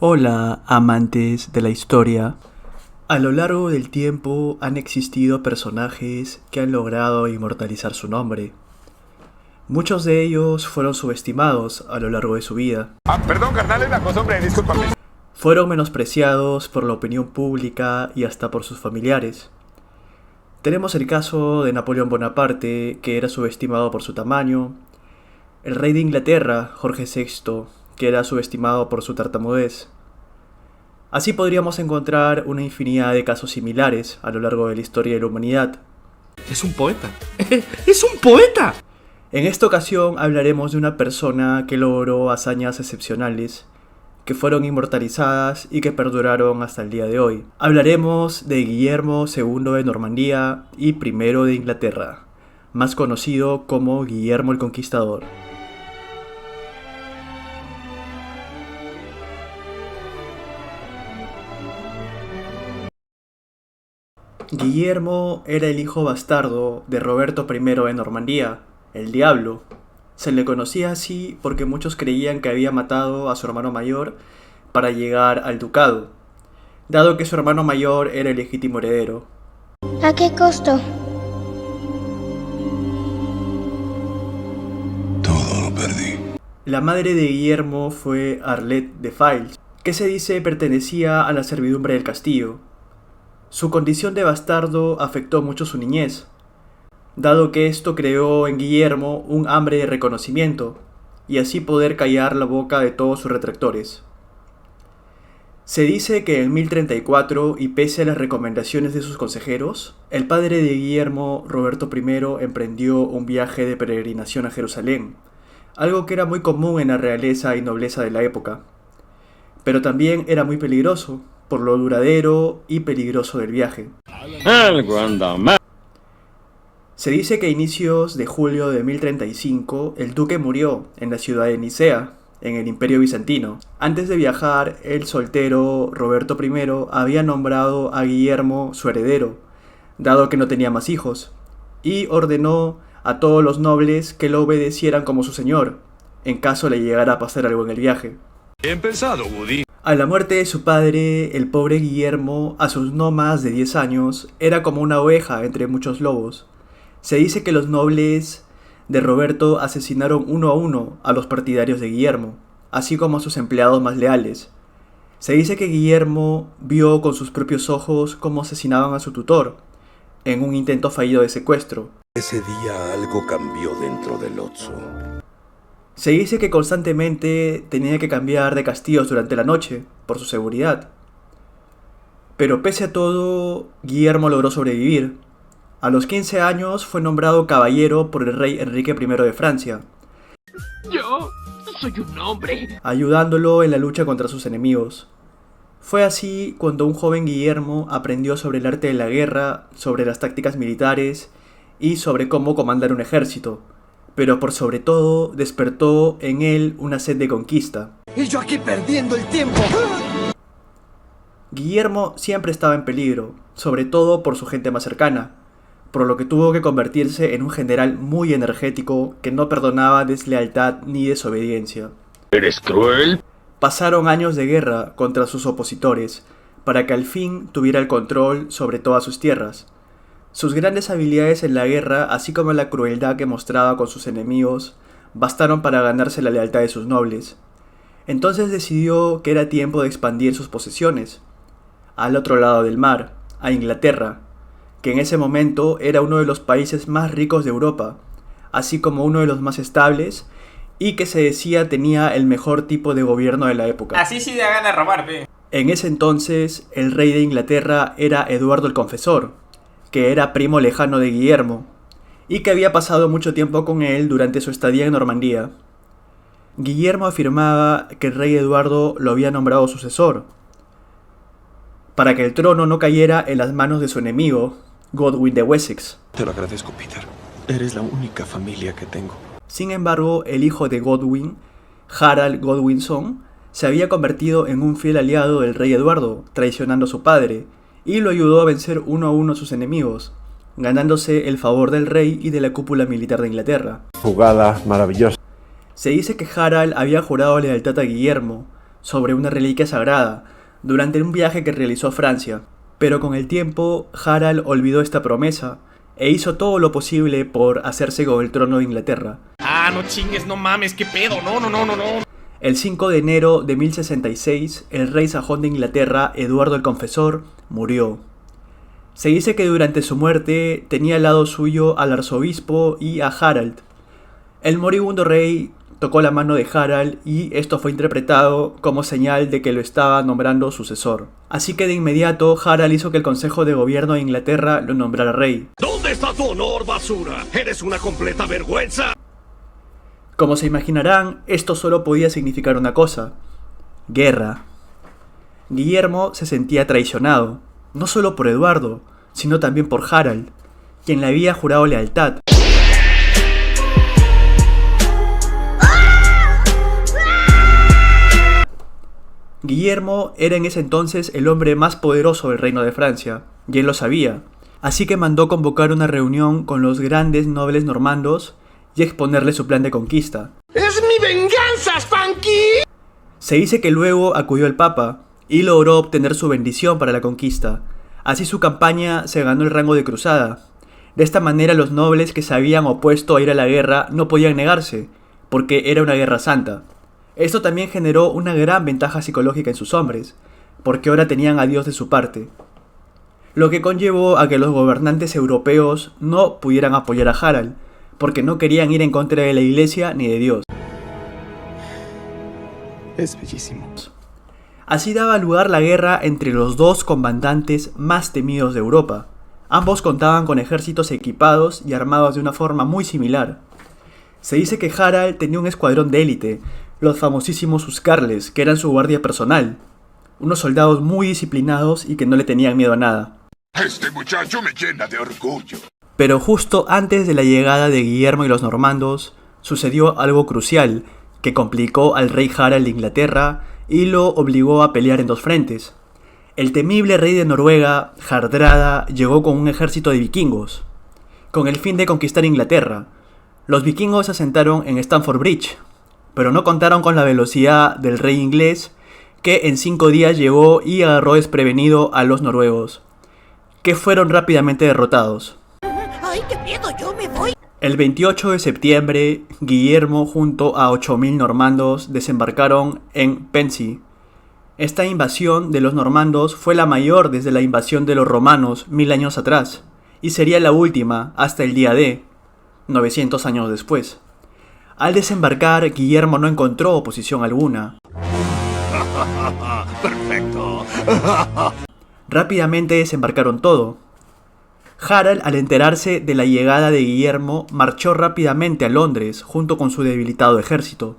Hola, amantes de la historia. A lo largo del tiempo han existido personajes que han logrado inmortalizar su nombre. Muchos de ellos fueron subestimados a lo largo de su vida. Perdón, carnal, es la costumbre, discúlpame. Fueron menospreciados por la opinión pública y hasta por sus familiares. Tenemos el caso de Napoleón Bonaparte, que era subestimado por su tamaño. El rey de Inglaterra, Jorge VI, que era subestimado por su tartamudez. Así podríamos encontrar una infinidad de casos similares a lo largo de la historia de la humanidad. Es un poeta. ¡Es un poeta! En esta ocasión hablaremos de una persona que logró hazañas excepcionales, que fueron inmortalizadas y que perduraron hasta el día de hoy. Hablaremos de Guillermo II de Normandía y I de Inglaterra, más conocido como Guillermo el Conquistador. Guillermo era el hijo bastardo de Roberto I de Normandía, el Diablo. Se le conocía así porque muchos creían que había matado a su hermano mayor para llegar al ducado, dado que su hermano mayor era el legítimo heredero. ¿A qué costo? Todo lo perdí. La madre de Guillermo fue Arlette de Fils, que se dice pertenecía a la servidumbre del castillo. Su condición de bastardo afectó mucho su niñez, dado que esto creó en Guillermo un hambre de reconocimiento, y así poder callar la boca de todos sus retractores. Se dice que en 1034, y pese a las recomendaciones de sus consejeros, el padre de Guillermo, Roberto I, emprendió un viaje de peregrinación a Jerusalén, algo que era muy común en la realeza y nobleza de la época. Pero también era muy peligroso, por lo duradero y peligroso del viaje. Se dice que a inicios de julio de 1035 el duque murió en la ciudad de Nicea, en el Imperio Bizantino. Antes de viajar, el soltero Roberto I había nombrado a Guillermo su heredero, dado que no tenía más hijos, y ordenó a todos los nobles que lo obedecieran como su señor, en caso le llegara a pasar algo en el viaje. Bien pensado, Woody. A la muerte de su padre, el pobre Guillermo, a sus no más de 10 años, era como una oveja entre muchos lobos. Se dice que los nobles de Roberto asesinaron uno a uno a los partidarios de Guillermo, así como a sus empleados más leales. Se dice que Guillermo vio con sus propios ojos cómo asesinaban a su tutor, en un intento fallido de secuestro. Ese día algo cambió dentro del Otso. Se dice que constantemente tenía que cambiar de castillos durante la noche, por su seguridad. Pero pese a todo, Guillermo logró sobrevivir. A los 15 años fue nombrado caballero por el rey Enrique I de Francia. Yo soy un hombre. Ayudándolo en la lucha contra sus enemigos. Fue así cuando un joven Guillermo aprendió sobre el arte de la guerra, sobre las tácticas militares y sobre cómo comandar un ejército. Pero por sobre todo despertó en él una sed de conquista. Y yo aquí perdiendo el tiempo. Guillermo siempre estaba en peligro, sobre todo por su gente más cercana, por lo que tuvo que convertirse en un general muy energético que no perdonaba deslealtad ni desobediencia. ¿Eres cruel? Pasaron años de guerra contra sus opositores, para que al fin tuviera el control sobre todas sus tierras. Sus grandes habilidades en la guerra, así como la crueldad que mostraba con sus enemigos, bastaron para ganarse la lealtad de sus nobles. Entonces decidió que era tiempo de expandir sus posesiones, al otro lado del mar, a Inglaterra, que en ese momento era uno de los países más ricos de Europa, así como uno de los más estables, y que se decía tenía el mejor tipo de gobierno de la época. Así sí da gana de robar, pe. En ese entonces, el rey de Inglaterra era Eduardo el Confesor, que era primo lejano de Guillermo, y que había pasado mucho tiempo con él durante su estadía en Normandía. Guillermo afirmaba que el rey Eduardo lo había nombrado sucesor, para que el trono no cayera en las manos de su enemigo, Godwin de Wessex. Te lo agradezco, Peter. Eres la única familia que tengo. Sin embargo, el hijo de Godwin, Harald Godwinson, se había convertido en un fiel aliado del rey Eduardo, traicionando a su padre, y lo ayudó a vencer uno a uno a sus enemigos, ganándose el favor del rey y de la cúpula militar de Inglaterra. Jugada maravillosa. Se dice que Harald había jurado lealtad a Guillermo, sobre una reliquia sagrada durante un viaje que realizó a Francia. Pero con el tiempo, Harald olvidó esta promesa e hizo todo lo posible por hacerse con el trono de Inglaterra. Ah, no chingues, no mames, qué pedo, no. El 5 de enero de 1066, el rey sajón de Inglaterra, Eduardo el Confesor, murió. Se dice que durante su muerte tenía al lado suyo al arzobispo y a Harald. El moribundo rey tocó la mano de Harald y esto fue interpretado como señal de que lo estaba nombrando sucesor. Así que de inmediato Harald hizo que el Consejo de Gobierno de Inglaterra lo nombrara rey. ¿Dónde está tu honor, basura? ¡Eres una completa vergüenza! Como se imaginarán, esto solo podía significar una cosa: guerra. Guillermo se sentía traicionado, no solo por Eduardo, sino también por Harald, quien le había jurado lealtad. Guillermo era en ese entonces el hombre más poderoso del reino de Francia, y él lo sabía, así que mandó convocar una reunión con los grandes nobles normandos y exponerle su plan de conquista. ¡Es mi venganza, Spanky! Se dice que luego acudió el Papa y logró obtener su bendición para la conquista. Así su campaña se ganó el rango de cruzada. De esta manera los nobles que se habían opuesto a ir a la guerra no podían negarse, porque era una guerra santa. Esto también generó una gran ventaja psicológica en sus hombres, porque ahora tenían a Dios de su parte, lo que conllevó a que los gobernantes europeos no pudieran apoyar a Harald, porque no querían ir en contra de la iglesia ni de Dios. Es bellísimo. Así daba lugar la guerra entre los dos comandantes más temidos de Europa. Ambos contaban con ejércitos equipados y armados de una forma muy similar. Se dice que Harald tenía un escuadrón de élite, los famosísimos Huscarles, que eran su guardia personal. Unos soldados muy disciplinados y que no le tenían miedo a nada. Este muchacho me llena de orgullo. Pero justo antes de la llegada de Guillermo y los normandos, sucedió algo crucial que complicó al rey Harald de Inglaterra y lo obligó a pelear en dos frentes. El temible rey de Noruega, Hardrada, llegó con un ejército de vikingos, con el fin de conquistar Inglaterra. Los vikingos se asentaron en Stamford Bridge, pero no contaron con la velocidad del rey inglés, que en 5 días llegó y agarró desprevenido a los noruegos, que fueron rápidamente derrotados. ¡Ay, qué miedo! ¡Yo me voy! El 28 de septiembre, Guillermo junto a 8000 normandos desembarcaron en Pensy. Esta invasión de los normandos fue la mayor desde la invasión de los romanos 1000 años atrás, y sería la última hasta el día D, 900 años después. Al desembarcar, Guillermo no encontró oposición alguna. ¡Perfecto! Rápidamente desembarcaron todo. Harald, al enterarse de la llegada de Guillermo, marchó rápidamente a Londres junto con su debilitado ejército.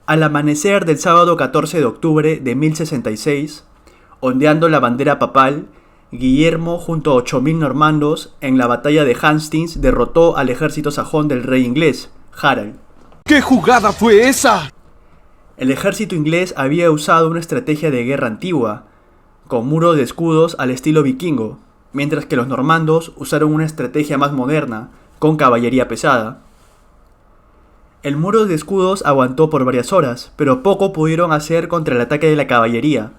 Al amanecer del sábado 14 de octubre de 1066, ondeando la bandera papal, Guillermo junto a 8000 normandos en la batalla de Hastings derrotó al ejército sajón del rey inglés, Harald. ¿Qué jugada fue esa? El ejército inglés había usado una estrategia de guerra antigua, con muros de escudos al estilo vikingo, mientras que los normandos usaron una estrategia más moderna, con caballería pesada. El muro de escudos aguantó por varias horas, pero poco pudieron hacer contra el ataque de la caballería,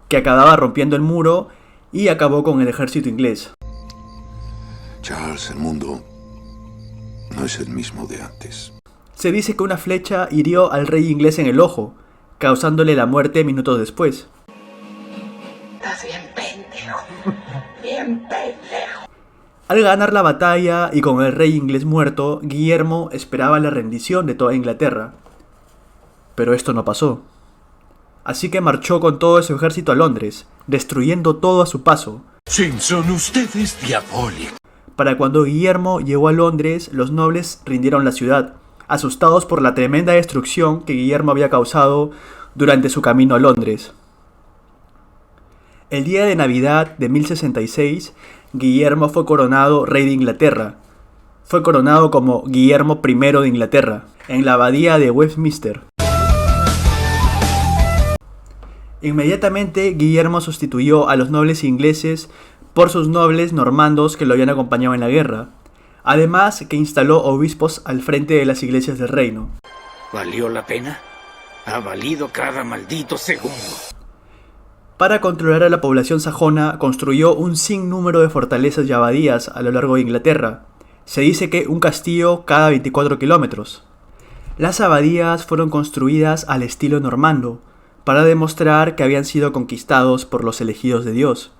que acababa rompiendo el muro y acabó con el ejército inglés. Charles, el mundo no es el mismo de antes. Se dice que una flecha hirió al rey inglés en el ojo, causándole la muerte minutos después. Estás bien pendejo. Bien pendejo. Al ganar la batalla y con el rey inglés muerto, Guillermo esperaba la rendición de toda Inglaterra. Pero esto no pasó. Así que marchó con todo su ejército a Londres, destruyendo todo a su paso. Simpson, usted es diabólico. Para cuando Guillermo llegó a Londres, los nobles rindieron la ciudad, asustados por la tremenda destrucción que Guillermo había causado durante su camino a Londres. El día de Navidad de 1066, Guillermo fue coronado rey de Inglaterra. Fue coronado como Guillermo I de Inglaterra, en la abadía de Westminster. Inmediatamente, Guillermo sustituyó a los nobles ingleses por sus nobles normandos que lo habían acompañado en la guerra. Además, que instaló obispos al frente de las iglesias del reino. ¿Valió la pena? Ha valido cada maldito segundo. Para controlar a la población sajona, construyó un sinnúmero de fortalezas y abadías a lo largo de Inglaterra. Se dice que un castillo cada 24 kilómetros. Las abadías fueron construidas al estilo normando, para demostrar que habían sido conquistados por los elegidos de Dios.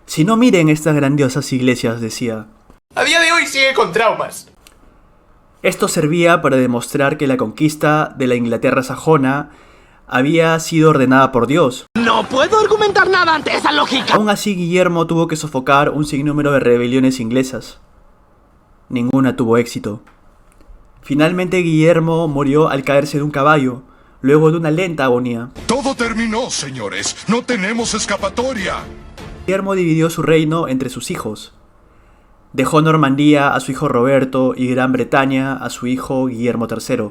Si no, miren estas grandiosas iglesias, decía. A día de hoy sigue con traumas. Esto servía para demostrar que la conquista de la Inglaterra sajona había sido ordenada por Dios. No puedo argumentar nada ante esa lógica. Aún así, Guillermo tuvo que sofocar un sinnúmero de rebeliones inglesas. Ninguna tuvo éxito. Finalmente, Guillermo murió al caerse de un caballo, luego de una lenta agonía. Todo terminó, señores. No tenemos escapatoria. Guillermo dividió su reino entre sus hijos. Dejó Normandía a su hijo Roberto y Gran Bretaña a su hijo Guillermo III.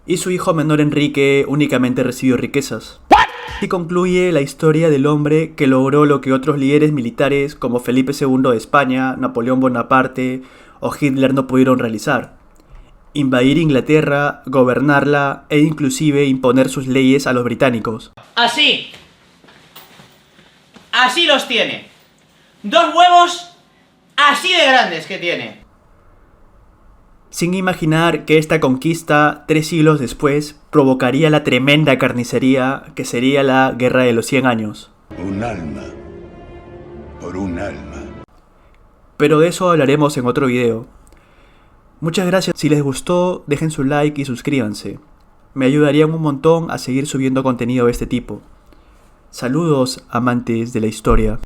Y su hijo menor Enrique únicamente recibió riquezas. Y concluye la historia del hombre que logró lo que otros líderes militares como Felipe II de España, Napoleón Bonaparte o Hitler no pudieron realizar: invadir Inglaterra, gobernarla e inclusive imponer sus leyes a los británicos. Así los tiene. 2 huevos así de grandes que tiene. Sin imaginar que esta conquista, 3 siglos después, provocaría la tremenda carnicería que sería la Guerra de los 100 años. Un alma por un alma. Pero de eso hablaremos en otro video. Muchas gracias. Si les gustó, dejen su like y suscríbanse. Me ayudarían un montón a seguir subiendo contenido de este tipo. Saludos, amantes de la historia.